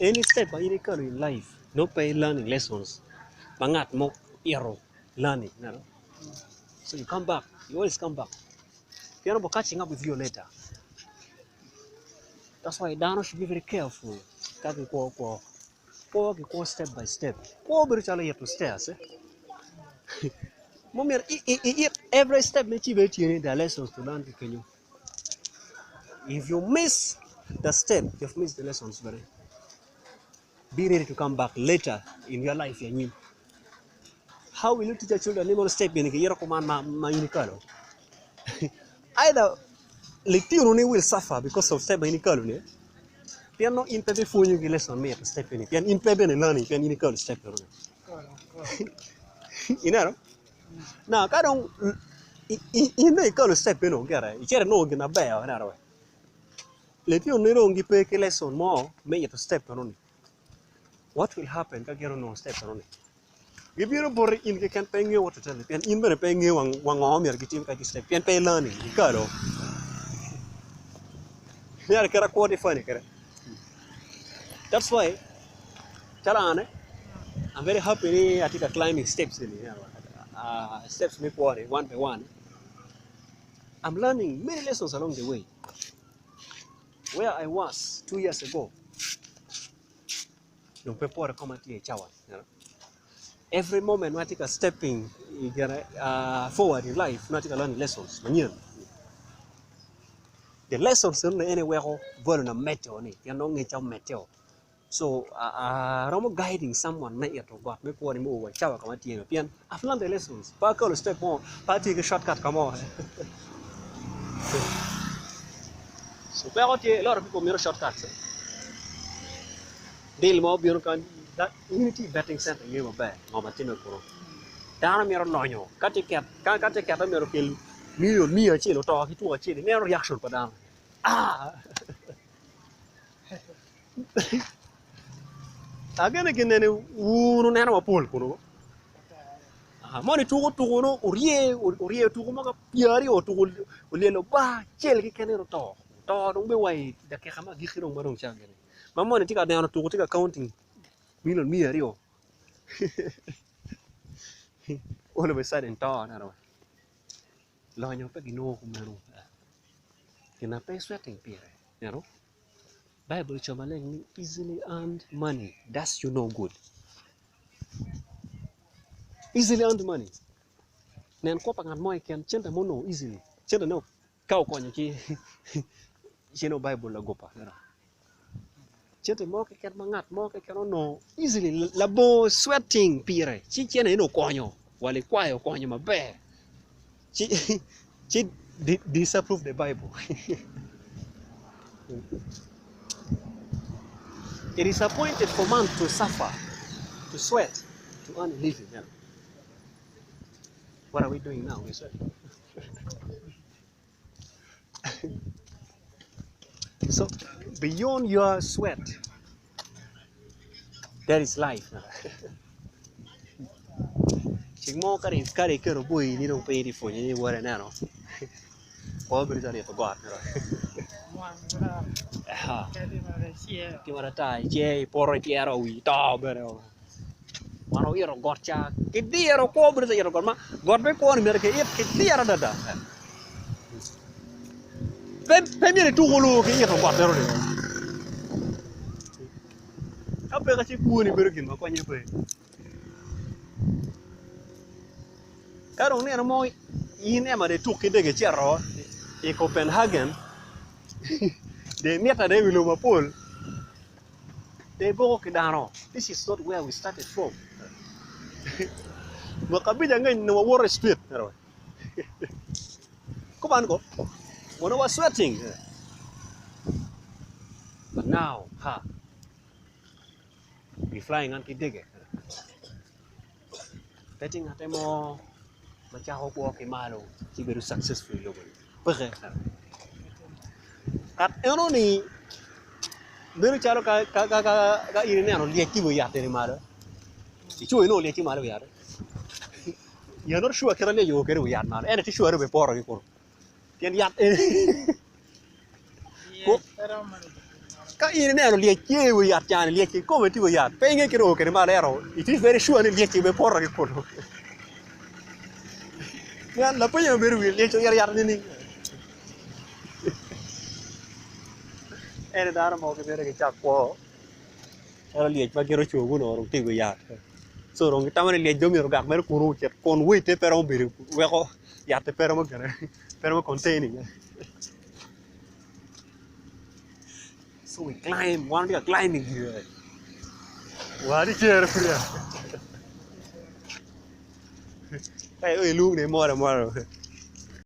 Any step by any color in life, no pay learning lessons. Mangat mo ero learning, you know. So you come back, you always come back. You're not catching up with you later. That's why dano should be very careful. Kaki ko step by step. Ko bercala ya to stairs. Mommy, every step you the lessons to learn to you. If you miss the step, you've missed the lessons. Very. Be ready to come back later in your life. How will you teach your children little step in the command calo? Either the will suffer because of step in calo. They are not in pebe for you lesson me to step in it. They are in pebe and learning. They are in calo step in it. You know? Now, I don't. In the calo step in it. You can't know in a bear. Let you know you pay a lesson more. Make it to step on it. What will happen? I get on step on it. If you're born in the campaign, you what to tell it. And in the paying you one Omyero getting like step. And pay learning. Calo. They are quite funny. That's why, I'm very happy I take a climbing steps in here. Steps me one by one. I'm learning many lessons along the way. Where I was 2 years ago, every moment when I take a stepping forward in life, I take a learning lessons. The lessons in anywhere volna metal ni, metal. So I'm guiding someone to God. I've learned the lessons. Parkour step more, party a shortcut come on. So a lot of people mirror shortcuts. Deal more can that unity betting center you were back. Mama Tino Kuro. Down a mirror lono. Cut a cat, can't cut a cat a miracle. Me a chill talk to a chill. Never reaction for down. Again, any wound animal pool. Money to no, Urie to Maka Piari or to Ulelo Ba, Jelly cannot talk. Don't be way the Kakama Gikino Maron Changan. My money take down to take accounting. Million me Rio. All of a sudden, Todd. Line your pegino. Can I pay sweating, Pierre? You know? Bible Chamaling easily earned money. That's good. Easily earned money. Nan ko pangan moy ken chenta mono easily. Chenta no kau ko nyaki. Cheno Bible la gopa. Chenta mo ke ken mangat mo ke no easily labo sweating pire. Chi chena no konyo. Wale kwayo konyo maber. Chi disapprove the Bible. It is appointed for man to suffer, to sweat, to earn a living. Yeah. What are we doing now? We sweat. So, beyond your sweat, there is life. Chigmo kare kero boy ni don't pay for you what now. All good is for God. Timaratai, Jay, Porrotiero, we dog. Mano iro gorcha, che diro cobre se iro gorma, gorbe con merke it che dira dada. Pemire tu gulu che iro guardero ni. Ape ka ci kuoni bergin ma kwanye pe. Karo ne mo ine ma de tu che de che cerro e Copenhagen. De meta de vilo ma pol. De bo che dano. This is not where we started from. Makabila ngayon na war street. Kuman ko, when I was sweating. But now, we flying anti-digger. Betting at mo, machaho ko kay malo, si very successful logo. At ano ni, very charo ka irin ano lieki yate ni malo. Ichu ino lieki malo yare. You're not sure can you get away now. And it's sure before you go. Can yat ka in ne no liek we yat chan liek ko we ti we yat pe nge kiro ke ma lero it is very sure ne liek be por ke ko ya la pe yo beru liek yar yar ni ene dano mo ke bere ke chak po era liek ba kiro chu no ro ti we yat so ro tamane liek do mi ro gak mer kuru chet kon we te pero beru we ko yat te pero mo kare pero mo containing. So we climb, one day climbing here. What is here for you? Hey, look, they more.